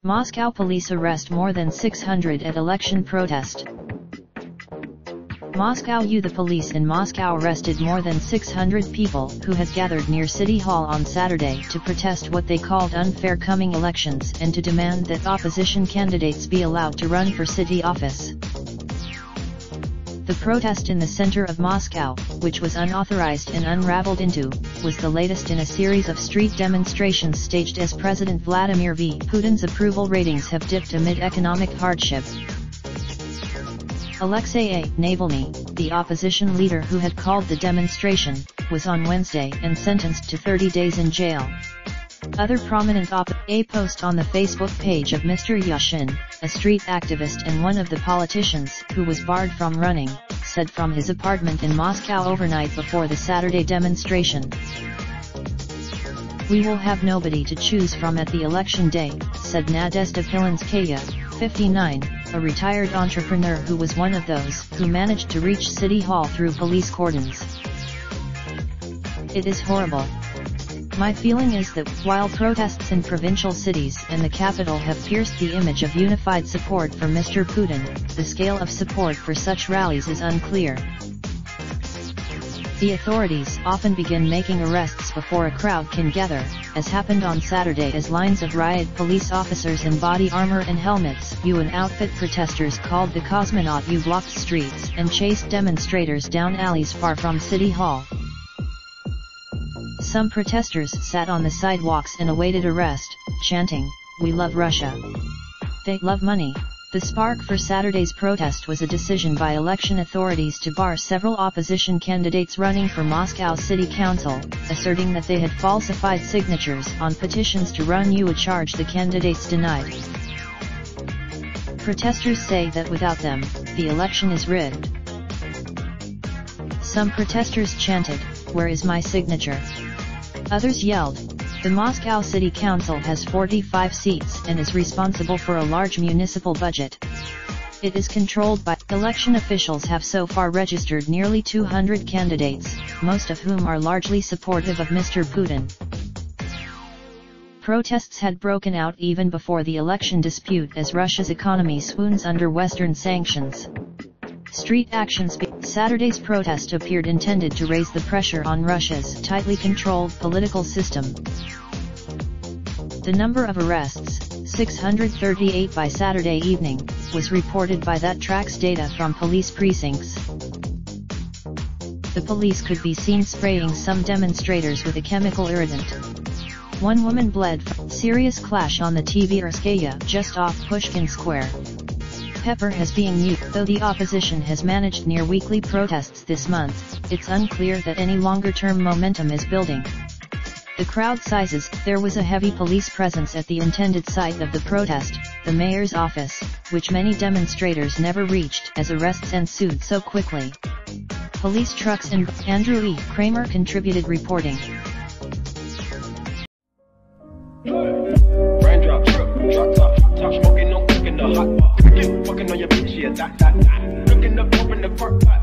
Moscow police arrest more than 600 at election protest. Moscow The police in Moscow arrested more than 600 people who had gathered near City Hall on Saturday to protest what they called unfair coming elections and to demand that opposition candidates be allowed to run for city office. The protest in the center of Moscow, which was unauthorized and unraveled into, was the latest in a series of street demonstrations staged as President Vladimir Putin's approval ratings have dipped amid economic hardship. Alexei Navalny, the opposition leader who had called the demonstration, was on Wednesday and sentenced to 30 days in jail. Other prominent a post on the Facebook page of Mr. Yashin, a street activist and one of the politicians who was barred from running, said from his apartment in Moscow overnight before the Saturday demonstration. "We will have nobody to choose from at the election day," said Nadezhda Pilinskaya, 59, a retired entrepreneur who was one of those who managed to reach City Hall through police cordons. "It is horrible. My feeling is that while protests in provincial cities and the capital have pierced the image of unified support for Mr. Putin, the scale of support for such rallies is unclear. The authorities often begin making arrests before a crowd can gather, as happened on Saturday as lines of riot police officers in body armor and helmets and outfit protesters called the Cosmonaut blocked streets and chased demonstrators down alleys far from City Hall. Some protesters sat on the sidewalks and awaited arrest, chanting, 'We love Russia. They love money.'" The spark for Saturday's protest was a decision by election authorities to bar several opposition candidates running for Moscow City Council, asserting that they had falsified signatures on petitions to run a charge the candidates denied. Protesters say that without them, the election is rigged. Some protesters chanted, "Where is my signature?" Others yelled, "The Moscow City Council has 45 seats and is responsible for a large municipal budget. It is controlled by..." Election officials have so far registered nearly 200 candidates, most of whom are largely supportive of Mr. Putin. Protests had broken out even before the election dispute as Russia's economy swoons under Western sanctions. Street actions. Saturday's protest appeared intended to raise the pressure on Russia's tightly controlled political system. The number of arrests, 638 by Saturday evening, was reported by that tracks data from police precincts. The police could be seen spraying some demonstrators with a chemical irritant. One woman bled from a serious clash on the Tverskaya just off Pushkin Square. Pepper has been used. Though the opposition has managed near-weekly protests this month, it's unclear that any longer-term momentum is building. The crowd sizes. There was a heavy police presence at the intended site of the protest, the mayor's office, which many demonstrators never reached as arrests ensued so quickly. Police trucks and Andrew E. Kramer contributed reporting. Raindrop, drop top smoking, no cooking the hot pot. Fucking on your bitch, yeah, that. Looking up, open the park pot.